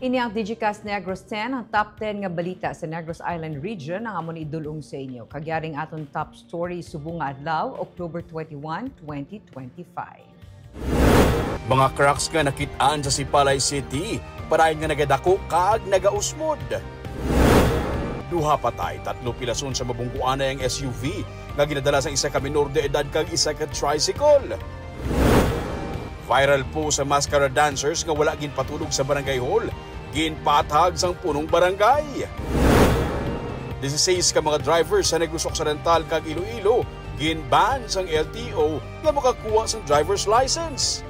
Ini ang Digicast Negros 10, ang top 10 nga balita sa Negros Island region ang amon idulong sa inyo. Kagyaring aton top story subong nga adlaw, October 21, 2025. Mga cracks nga nakitaan sa Sipalay City, parayon nga nagadako kaag nagausmod. Duha patay, 3 pilason sa mabungkuan ang SUV nga ginadala sa isa ka minor de edad kag isa ka tricycle. Viral po sa mascara dancers nga wala ginpatulog sa barangay hall, ginpatag sang punong barangay. 16 ka mga drivers sa Negros Occidental kag Iloilo, ginban sang LTO nga makakuha sang driver's license.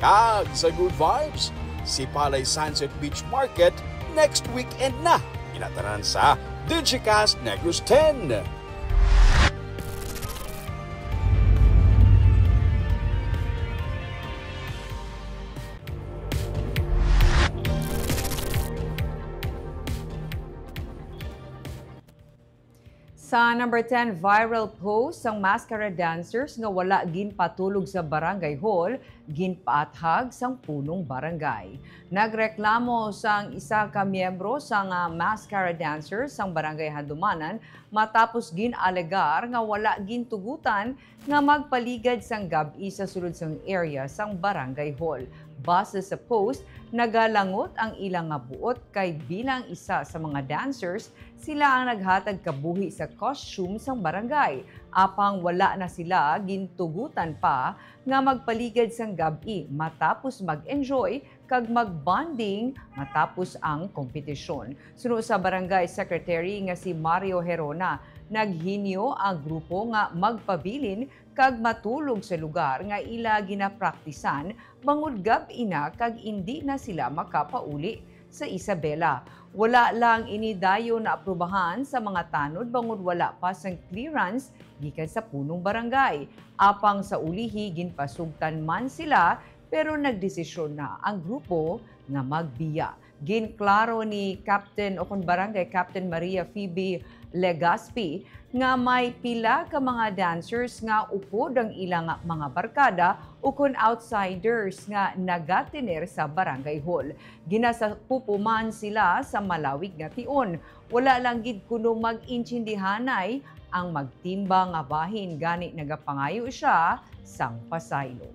Kag sa good vibes, Sipalay Sunset Beach Market next weekend na. Inatanan sa Digicast Negros 10. Sa number 10, viral post ang mascara dancers nga wala ginpatulog sa barangay hall, ginpaathag sang punong barangay. Nagreklamo sang isa ka miyembro sang mascara dancers sang barangay Handumanan matapos ginalegar nga wala gintugutan nga magpaligad sang gabi sa sulod sang area sang barangay hall. Base sa post, nagalangot ang ilang nga buot kay bilang isa sa mga dancers, sila ang naghatag kabuhi sa costume sang barangay. Apang wala na sila gintugutan pa nga magpaligad sang gabi matapos mag-enjoy kag mag-bonding matapos ang kompetisyon. Sunod sa barangay secretary nga si Mario Herona, naghinyo ang grupo nga magpabilin kag matulog sa lugar nga ila ginapraktisan bangod gabi na kag hindi na sila makapauli sa Isabela. Wala lang inidayo na aprubahan sa mga tanod bangod wala pa sang clearance gikan sa punong barangay. Apang sa ulihi ginpasugtan man sila pero nagdesisyon na ang grupo nga magbiya. Ginklaro ni Captain o Barangay Captain Maria Phoebe Legaspi nga may pila ka mga dancers nga upod ang ilang mga barkada o outsiders nga nagatiner sa barangay hall. Ginasapupuman sila sa malawig nga tion. Wala lang gid kuno mag-intindihanay ang magtimba nga bahin gani nagapangayo siya sang pasaylo.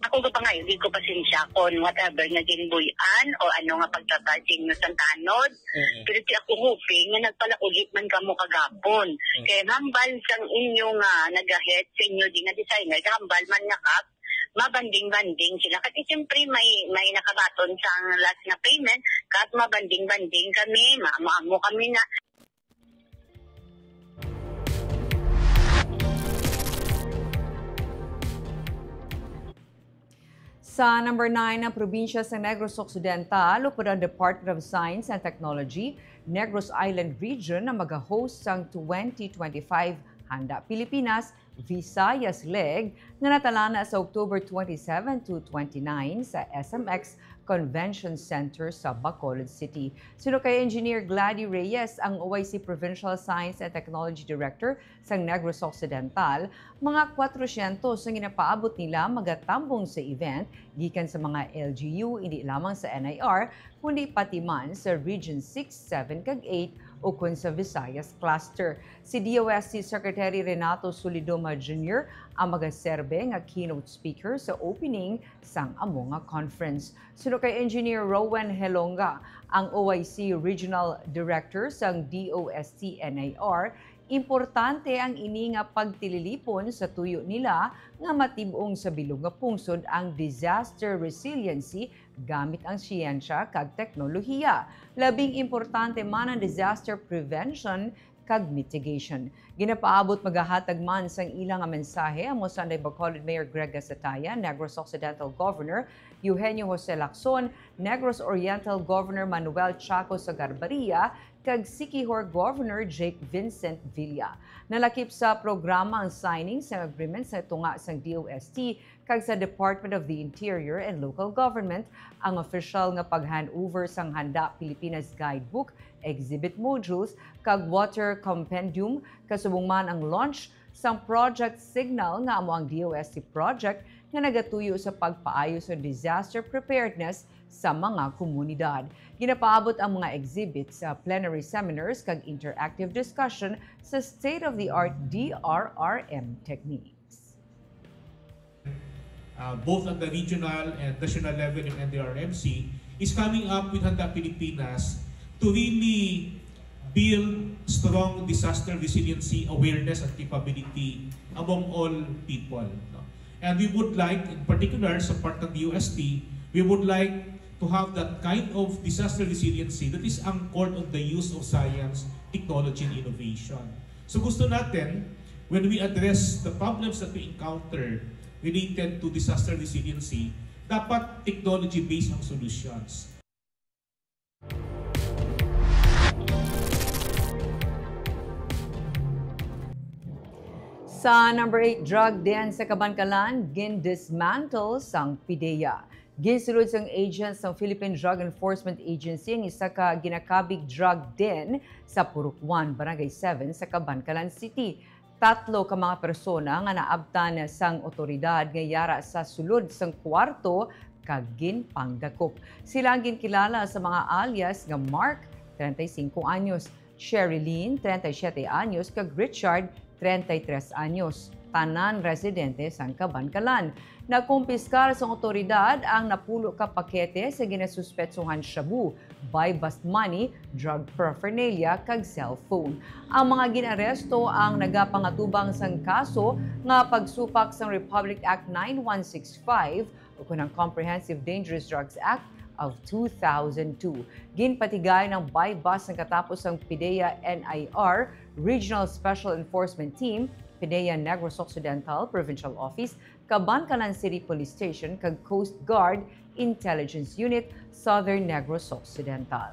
Ako ko pa ngayon, di ko pasensya kung whatever nga ginbuyan o ano nga pagtatasing na santanod. Pero di ako hoping nga nagpalaulit man ka mo kagapon. Kaya hambal sang inyo nga nag-ahead sa inyo di nga designer, hambal man nga kap, mabanding-banding sila. Kasi siyempre may nakabaton sa last na payment, kat mabanding-banding kami, maamo kami na. Sa number 9 ng probinsya sa Negros Occidental, upod ang Department of Science and Technology, Negros Island Region na mag-host sang 2025 Handa Pilipinas Visayas Leg nga natalana sa October 27 to 29 sa SMX Convention Center sa Bacolod City. Sino kay Engineer Gladys Reyes, ang OIC Provincial Science and Technology Director sa Negros Occidental, mga 400 ang ginapaabot nila magatambong sa event gikan sa mga LGU, hindi lamang sa NIR, kundi pati man sa Region 6, 7 kag 8 o kun sa Visayas Cluster. Si DOST Secretary Renato Solidoma Jr. ang magaserbe nga keynote speaker sa opening sang amo nga conference. Sunod kay Engineer Rowan Helonga, ang OIC Regional Director sang DOST NIR, importante ang ini nga pagtililipon sa tuyo nila nga matibong sa bilog nga pungsod ang disaster resiliency gamit ang siyensya kag teknolohiya. Labing importante man ang disaster prevention kag mitigation. Ginapaabot magahatag man sang ilang nga mensahe ang Sunday Bacolod Mayor Greg Gasataya, Negros Occidental Governor Eugenio Jose Lacson, Negros Oriental Governor Manuel Chaco Sagarbaria, kag Siquijor Governor Jake Vincent Villa. Nalakip sa programa ang signing sa agreement sa tunga sang DOST kag sa Department of the Interior and Local Government ang official nga pag-handover sang Handa Pilipinas Guidebook, exhibit modules kag water compendium kasubong man ang launch sang Project Signal nga amo ang DOST project nga nagatuyo sa pagpaayo sa disaster preparedness sa mga komunidad. Ginapaabot ang mga exhibits sa plenary seminars kag interactive discussion sa state-of-the-art DRRM techniques. Both at the regional and national level in NDRMC is coming up with Handa Pilipinas to really build strong disaster resiliency awareness and capability among all people. No? And we would like, in particular sa part ng UST, we would like to have that kind of disaster resiliency that is anchored on the use of science, technology, and innovation. So gusto natin, when we address the problems that we encounter related to disaster resiliency, dapat technology-based ang solutions. Sa number 8 drug den sa Kabankalan, gin-dismantle sang PIDEA. Ginsulod sang agents ng Philippine Drug Enforcement Agency ang isa ka ginakabig drug den sa Purok 1, Barangay 7 sa Kabankalan City. 3 ka mga persona nga naabtan sang otoridad nga yara sa sulod sang kwarto kag ginpanggakop. Sila ang ginkilala sa mga alias nga Mark, 35 anyos, Sherilyn, 37 anyos, kag Richard, 33 anyos, tanan residente sa Kabankalan. Nakumpiskar sa otoridad ang napulo ka pakete sa ginasuspetsuhan shabu, buy bust money, drug paraphernalia, kag cellphone. Ang mga ginaresto ang nagapangatubang sang kaso nga pagsupak sang Republic Act 9165 o kunang Comprehensive Dangerous Drugs Act of 2002. Ginpatigay ng buy-bust ng katapos ng PIDEA NIR Regional Special Enforcement Team, PIDEA Negros Occidental Provincial Office, Kabankalan City Police Station, kag Coast Guard Intelligence Unit, Southern Negros Occidental.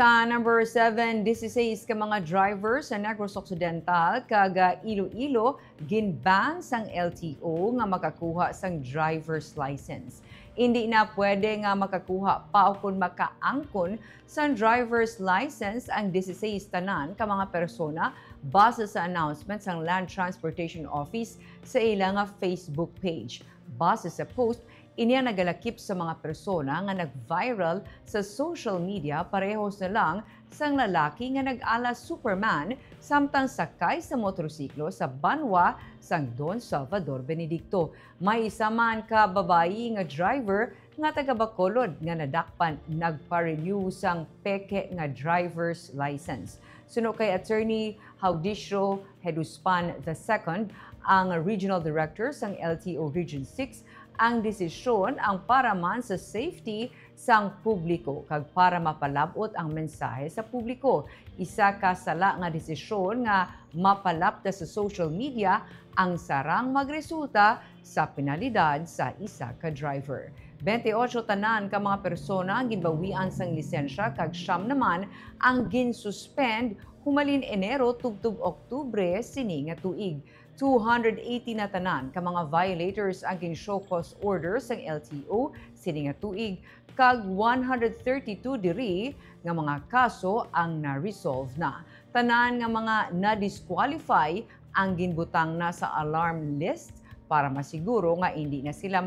Sa number 7, 16 ka mga drivers sa Negros Occidental kag Iloilo ginban sang LTO nga makakuha sang driver's license. Hindi na pwede nga makakuha pa o kung makaangkon sang driver's license ang 16 tanan ka mga persona base sa announcement sang Land Transportation Office sa ilang Facebook page. Base sa post, iniya nagalakip sa mga persona nga nag-viral sa social media parehos na lang sang lalaki nga nag-ala Superman samtang sakay sa motorsiklo sa Banwa sang Don Salvador Benedicto. May isa man ka babayi nga driver nga taga Bacolod nga nadakpan nagpa-renew sang peke nga driver's license. Suno kay Attorney Haudicio Heduspan II, ang Regional Director sang LTO Region 6, ang desisyon ang para man sa safety sang publiko kag para mapalabot ang mensahe sa publiko. Isa ka sala nga desisyon nga mapalapda sa social media ang sarang magresulta sa penalidad sa isa ka driver. 28 tanan ka mga persona ang ginbawian sang lisensya kag 9 naman ang ginsuspend humalin Enero tubtub Oktubre sini nga tuig. 280 na tanan ka mga violators ang gin-show cause orders ng LTO sini nga tuig kag 132 diri nga mga kaso ang na-resolve na. Tanan nga mga na-disqualify ang ginbutang na sa alarm list para masiguro nga hindi na sila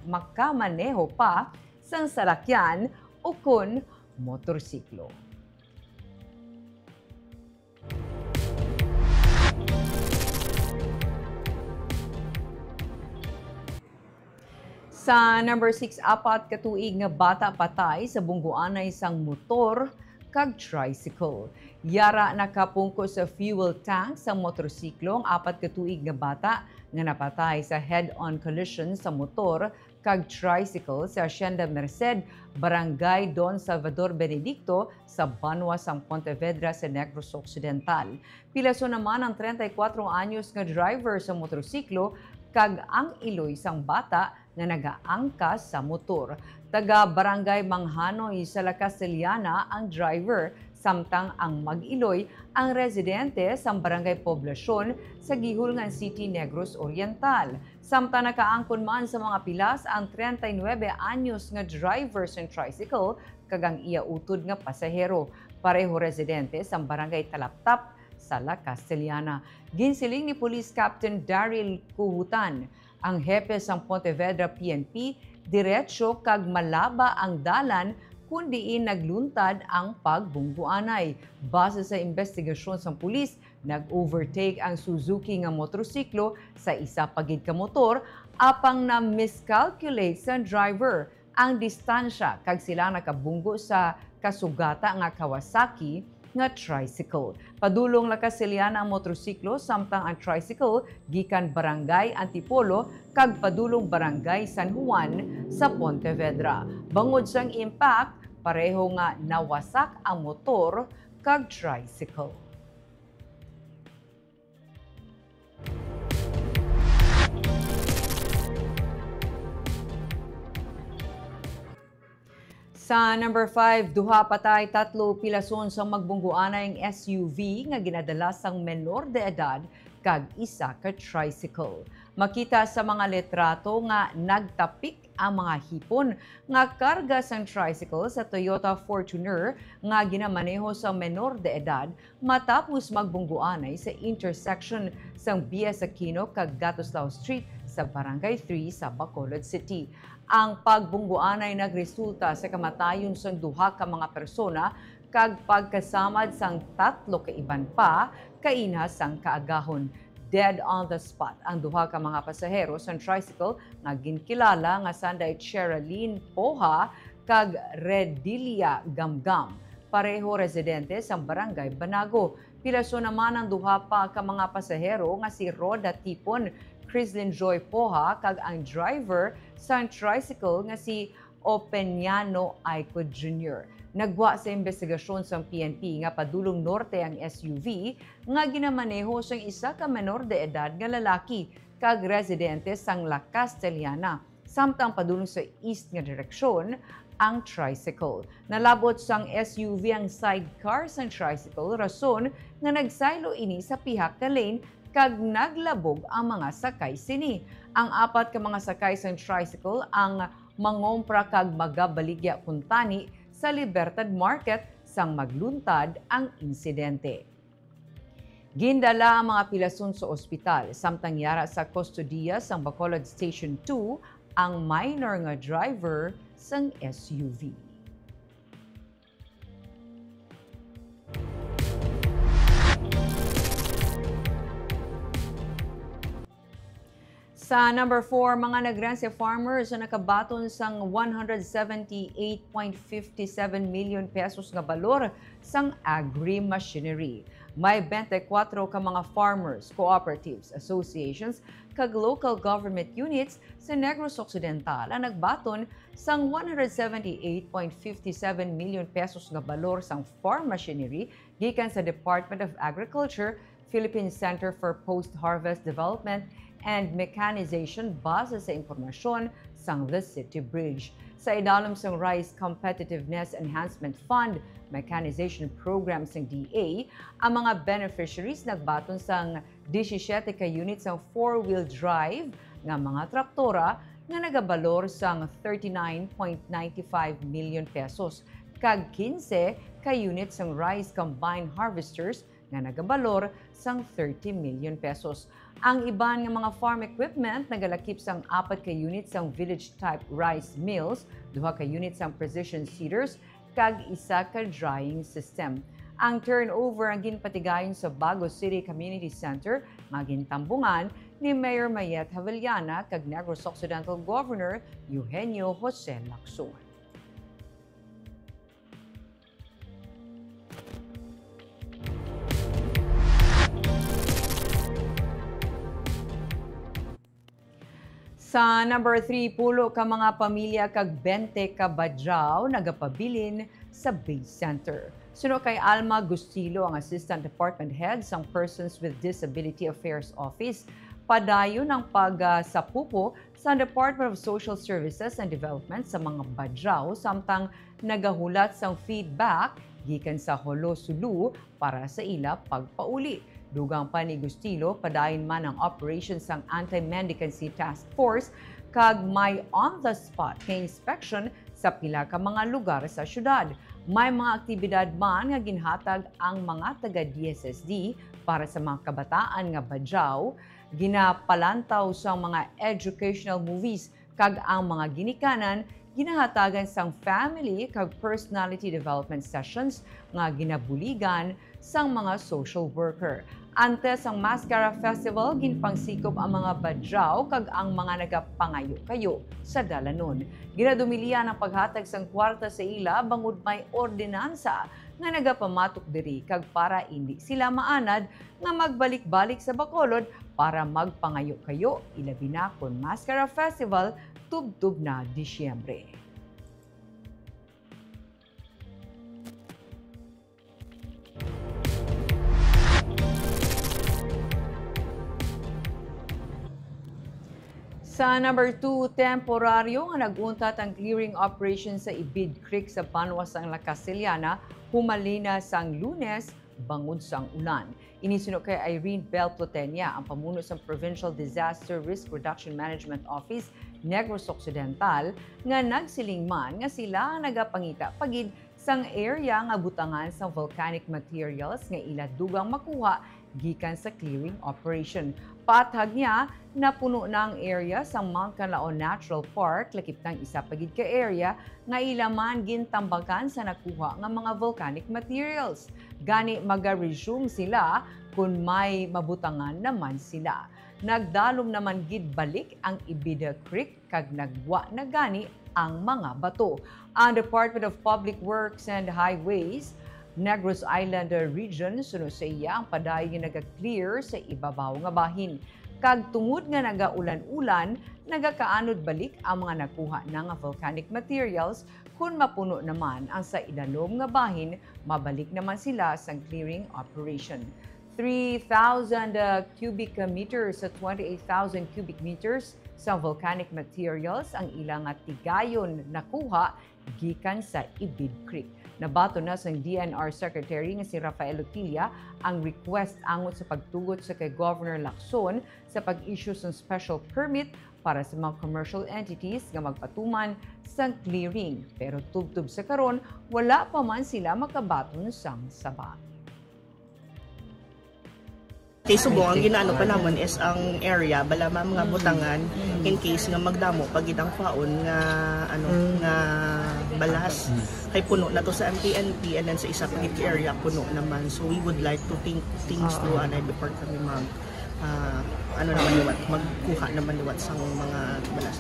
makamaneho pa sang salakyan o kun motorsiklo. Sa number 6, 4 katuig nga bata patay sa bungguanay sang motor kag tricycle. Yara nakapungko sa fuel tank sa motorsiklo ang 4 katuig nga bata nga napatay sa head-on collision sa motor kag tricycle sa Hacienda Merced, Barangay Don Salvador Benedicto sa Banwa sang Pontevedra sa Negros Occidental. Pilaso naman ang 34 anyos nga driver sa motorsiklo kag ang iloy sang bata nga nagaangkas sa motor. Taga Barangay Manghanoy sa La Castellana ang driver Samtang ang mag-iloy ang residente sa barangay Poblasyon sa Gihulngan City, Negros Oriental. Samtang nakaangkon man sa mga pilas ang 39 anyos nga driver sa tricycle kagang iya utod nga pasahero. Pareho residente sa barangay Talaptap sa La Castellana. Ginsiling ni Police Captain Daryl Kuhutan, ang hepe sang Pontevedra PNP, diretsyo kag malaba ang dalan kundiin nagluntad ang pagbungguanay. Base sa investigasyon sang pulis, nag-overtake ang Suzuki nga motorsiklo sa isa pagid ka motor apang na miscalculate sa driver ang distansya kag sila nakabunggo sa kasugata nga Kawasaki nga tricycle. Padulong La Castellana ang motorsiklo samtang ang tricycle gikan Barangay Antipolo kag padulong Barangay San Juan sa Pontevedra. Bangod sang impact, pareho nga nawasak ang motor kag tricycle. Sa number 5, duha patay, 3 pilason sa magbungguanay ang SUV nga ginadala sang menor de edad kag isa ka tricycle. Makita sa mga litrato nga nagtapik ang mga hipon nga karga sang tricycle sa Toyota Fortuner nga ginamaneho sa menor de edad matapos magbungguanay sa intersection sang B.S. Aquino kag Gatoslao Street sa Barangay 3 sa Bacolod City. Ang pagbungguanay nagresulta sa kamatayon sang duha ka mga persona kag pagkasamad sang 3 ka iban pa kainhas sang kaagahon. Dead on the spot ang duha ka mga pasahero sa tricycle nga ginkilala nga sanday Sherilyn Poha kag Redilia Gamgam. Pareho residente sa Barangay Banago. Pilaso naman ang duha pa ka mga pasahero nga si Roda Tipon, Crislin Joy Poha kag ang driver sa tricycle nga si Opeñano Aiko Jr. Nagwa sa investigasyon sa PNP nga padulong norte ang SUV nga ginamaneho sang isa ka menor de edad nga lalaki kag residente sang La Castellana samtang padulong sa east nga direksyon ang tricycle. Nalabot sang SUV ang sidecar sang tricycle rason nga nagsaylo ini sa pihak ka lane kag naglabog ang mga sakay sini. Ang 4 ka mga sakay sa tricycle ang mangompra kag magabaligya kuntani sa Libertad Market sang magluntad ang insidente. Gindala ang mga pilason sa ospital samtang yara sa kustodiya sang Bacolod Station 2 ang minor nga driver sang SUV. Sa number 4, mga nagransya farmers na nakabaton sang 178.57 million pesos nga balor sang agri-machinery. May 24 ka mga farmers, cooperatives, associations, kag local government units sa Negros Occidental ang nagbaton sang 178.57 million pesos nga balor sang farm machinery gikan sa Department of Agriculture, Philippine Center for Post-Harvest Development and Mechanization base sa impormasyon sang The City Bridge. Sa idalom sang Rice Competitiveness Enhancement Fund Mechanization Program sang DA, ang mga beneficiaries nagbaton sang 17 ka units sang 4-wheel drive nga mga traktora nga nagabalor sang 39.95 million pesos kag 15 ka units sang rice combine harvesters nga nagabalor sang 30 million pesos. Ang iban nga mga farm equipment nagalakip sang 4 ka units sang village type rice mills, 2 ka units sang precision seeders kag isa ka drying system. Ang turnover ang ginpatigayon sa Bago City Community Center nga gintambungan ni Mayor Mayet Havellana kag Negros Occidental Governor Eugenio Jose Lacson. Sa number 3, pulo ka mga pamilya kag 20 ka badyaw nagapabilin sa Bay Center. Suno kay Alma Gustilo, ang Assistant Department Head sang Persons with Disability Affairs Office, padayon ang pagsapupo sa Department of Social Services and Development sa mga badyaw samtang nagahulat sang feedback gikan sa Holosulu para sa ila pagpauli. Dugang pa ni Gustilo, padayon man ang operation sang Anti-Mendicancy Task Force kag may on-the-spot kay inspection sa pila ka mga lugar sa syudad. May mga aktibidad man nga ginhatag ang mga taga-DSSD para sa mga kabataan nga badyaw, ginapalantaw sa mga educational movies kag ang mga ginikanan ginahatagan sang family kag personality development sessions nga ginabuligan sang mga social worker. Antes ang Mascara Festival, ginpangsikop ang mga badyaw kag ang mga nagapangayo-kayo sa dalanon. Ginadumilian ang paghatag sang kwarta sa ila bangod may ordinansa nga nagapamatok diri kag para hindi sila maanad nga magbalik-balik sa Bacolod para magpangayo-kayo ilabi na kon Mascara Festival tubtub na Disyembre. Sa number 2, temporaryo nga naguntat ang clearing operation sa Ibid Creek sa Banwas ang La Casillana, humalina sang Lunes, bangod sang ulan. Inisino kay Irene Bell Plotenia, ang pamuno sa Provincial Disaster Risk Reduction Management Office, Negros Occidental, nga nagsiling man nga sila nagapangita pagid sang area nga butangan sa volcanic materials nga ila dugang makuha gikan sa clearing operation. Patag niya, napuno na ang area sa Mount Canlaon Natural Park, lakip ng isa pagid ka area nga ilaman gintambakan sa nakuha nga mga volcanic materials. Gani maga-resume sila kung may mabutangan naman sila. Nagdalom naman gid balik ang Ibida Creek kag nagwa na gani ang mga bato. Ang Department of Public Works and Highways Negros Island Region sunod sa iya ang padayon nga naga-clear sa ibabaw nga bahin. Kag tungod nga nagaulan-ulan, nagakaanod balik ang mga nakuha na nga volcanic materials kung mapuno naman ang sa idalom nga bahin, mabalik naman sila sa clearing operation. 3,000 cubic meters sa 28,000 cubic meters sa volcanic materials ang ilang tigayon nakuha gikan sa Ibid Creek. Nabato na sa DNR Secretary nga si Rafael Utilla ang request angot sa pagtugot sa kay Governor Lacson sa pag-issue ng special permit para sa mga commercial entities nga magpatuman sa clearing. Pero tubtub sa karon, wala pa man sila makabaton sang saba. Kay Subo, ang ginaano pa naman is ang area bala mga butangan in case nga magdamo pag itang faon nga nga balas kay puno na to sa MTNP and then sa isa pagit area puno naman, so we would like to think things through before kami naman liwat magkuha naman liwat sa mga balas.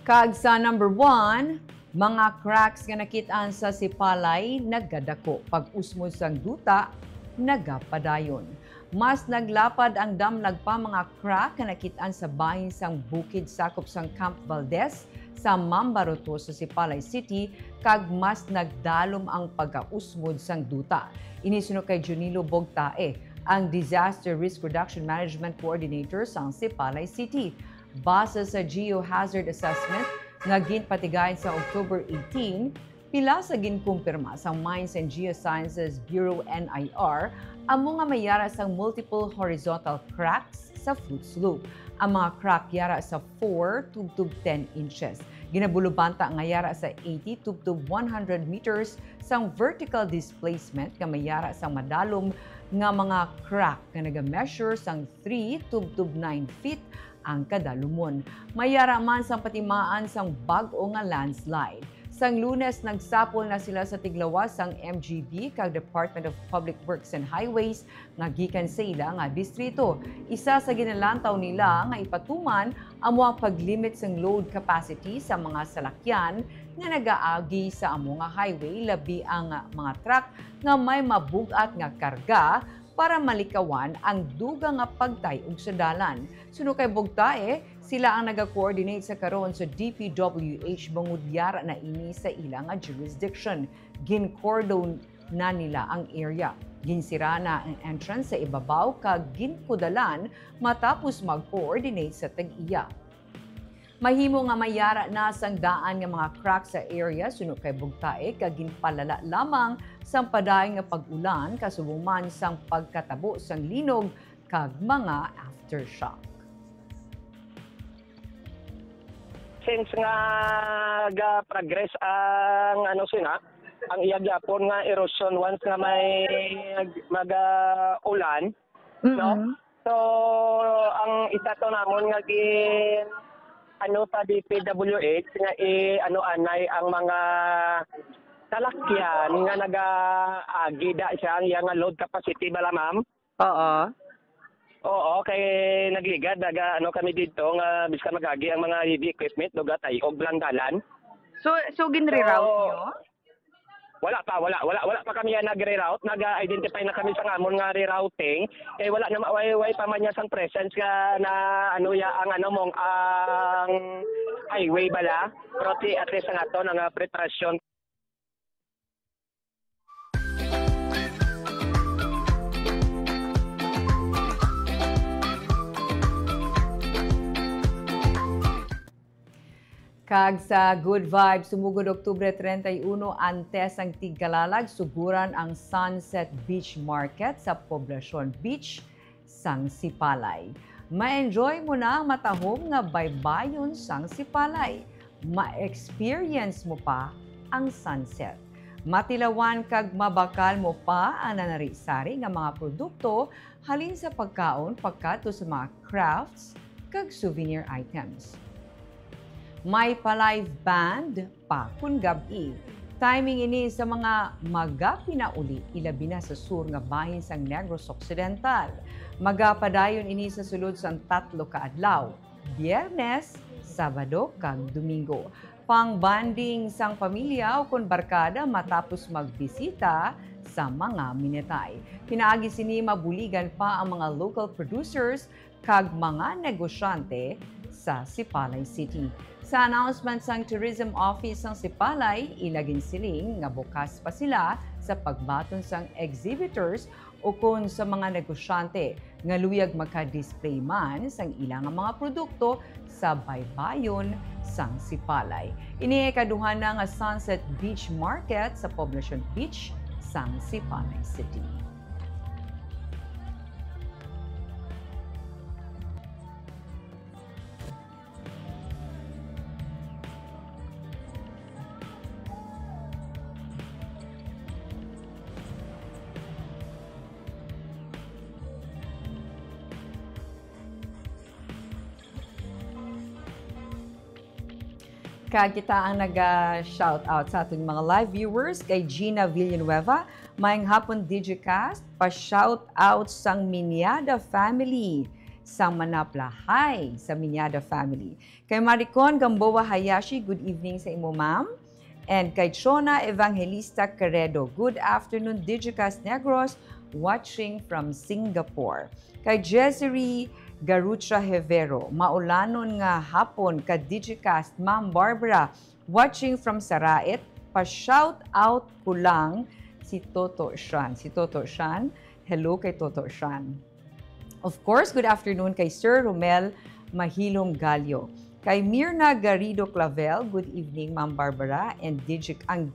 Kag sa number 1, mga cracks nga nakitaan sa Sipalay naggadako. Pag-usmod sang duta, nagapadayon. Mas naglapad ang damlag pa mga crack nga nakitaan sa bahin sang bukid sakop sang Camp Valdez sa Mambaroto sa Sipalay City, kag mas nagdalom ang pagkausmod sang duta. Inisino kay Junilo Bogtae, ang Disaster Risk Reduction Management Coordinator sa Sipalay City. Base sa geohazard assessment nga ginpatigayon sa October 18, pila sa ginkumpirma sa Mines and Geosciences Bureau NIR ang mga mayara sa multiple horizontal cracks sa foot slope. Ang mga crack yara sa 4 to 10 inches. Ginabulubanta nga yara sa 80 to 100 meters sang vertical displacement nga mayara sa madalom nga mga crack nga naga-measure sang 3 to 9 feet ang kadalumon. Mayara man sang patimaan sang bag-o nga landslide. Sang Lunes, nagsapol na sila sa tiglawas sang MGB kag Department of Public Works and Highways nga gikan sa ila nga distrito. Isa sa ginalantaw nila nga ipatuman ang mga paglimit sang load capacity sa mga salakyan nga nagaagi sa amo nga highway, labi ang mga truck nga may mabugat nga karga para malikawan ang duga nga pagtayog sa dalan. Suno kay Bogtae, sila ang naga-coordinate sa karon sa DPWH bangod yara na ini sa ilang jurisdiction. na nila ang area. Ginsira na ang entrance sa ibabaw kag ginkudalan matapos mag-coordinate sa tag-iya. Mahimo nga mayara na sang daan nga mga crack sa area suno kay bugtae kag ginpalala lamang sang paday nga pag-ulan kasubong man sang pagkatabo sang linog kag mga aftershock. Since nga progress ang ang iyagyapon nga erosion once nga may ulan, no? So ang isa to namon nga sa DPWH nga anay ang mga talakyan nga nag-agida siya ang nga load capacity bala ma'am. Oo. Oo, kay nagligad kami dito nga bisan magagi ang mga heavy equipment duga tay og landalan. So ginreroute niyo? Wala pa kami nagre-route, nag-identify na kami sa ngamon nga rerouting. Wala na way pa man niya sang presence nga na ang highway bala. Pero at least nga to nga preparasyon. Kag sa Good Vibes, sumugod Oktubre 31, antes ang Tigkalalag, suguran ang Sunset Beach Market sa Poblacion Beach, sang Sipalay. Ma-enjoy mo na ang matahom nga baybayon sang Sipalay. Ma-experience mo pa ang sunset. Matilawan kag mabakal mo pa ang nanari-sari nga mga produkto halin sa pagkaon pagkato sa mga crafts kag souvenir items. May pa-live band pa kun gabi. Timing ini sa mga magapinauli ilabi na sa sur nga bahin sang Negros Occidental. Magapadayon ini sa sulod sang 3 ka adlaw, Biyernes, Sabado kag Domingo. Pang-banding sang pamilya o kun barkada matapos magbisita sa mga minetay. Pinaagi sini mabuligan pa ang mga local producers kag mga negosyante sa Sipalay City. Sa announcement sang Tourism Office ng Sipalay, ilagin siling nga bukas pa sila sa pagbaton sang exhibitors o kung sa mga negosyante nga luyag maka-display man sang ilang mga produkto sa baybayon sang Sipalay. Ini kaduha na nga Sunset Beach Market sa Poblacion Beach sang Sipalay City. Kita ang nag-shout out sa ating mga live viewers kay Gina Villanueva, Maayong hapon Digicast, pa-shout out sang Minyada family, sang Manapla. Hi sa Minyada family. Kay Maricon Gamboa Hayashi, good evening sa imo ma'am. And kay Chona Evangelista Caredo, good afternoon Digicast Negros, watching from Singapore. Kay Jessery Garucha Hevero, maulanon nga hapon ka Digicast, Ma'am Barbara, watching from Sarait, pa-shout out ko lang si Toto Shan. Si Toto Shan, hello kay Toto Shan. Of course, good afternoon kay Sir Romel Mahilong Galyo. Kay Mirna Garrido Clavel, good evening Ma'am Barbara and Digicast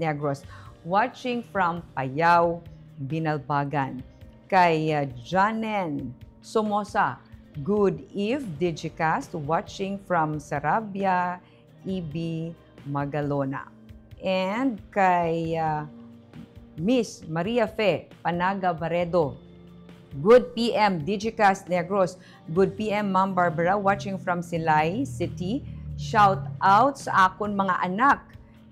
Negros, watching from Payao, Binalbagan. Kay Janen Somosa, good eve Digicast, watching from Sarabia, EB Magalona. And kay Miss Maria Fe Panaga Baredo, good PM Digicast Negros, good PM Ma'am Barbara, watching from Silay City. Shout out sa akon mga anak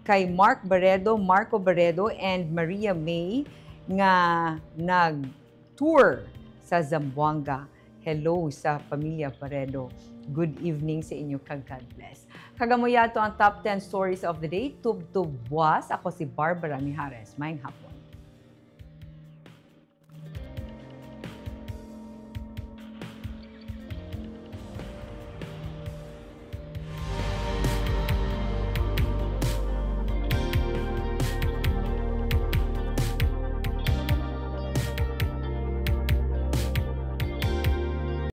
kay Mark Baredo, Marco Baredo and Maria May nga nag-tour sa Zamboanga. Hello sa pamilya Baredo. Good evening sa inyo kag God bless. Kagamoy yato ang top 10 stories of the day. Tub-tub buwas. Ako si Barbara Mijares. Maayong hapon.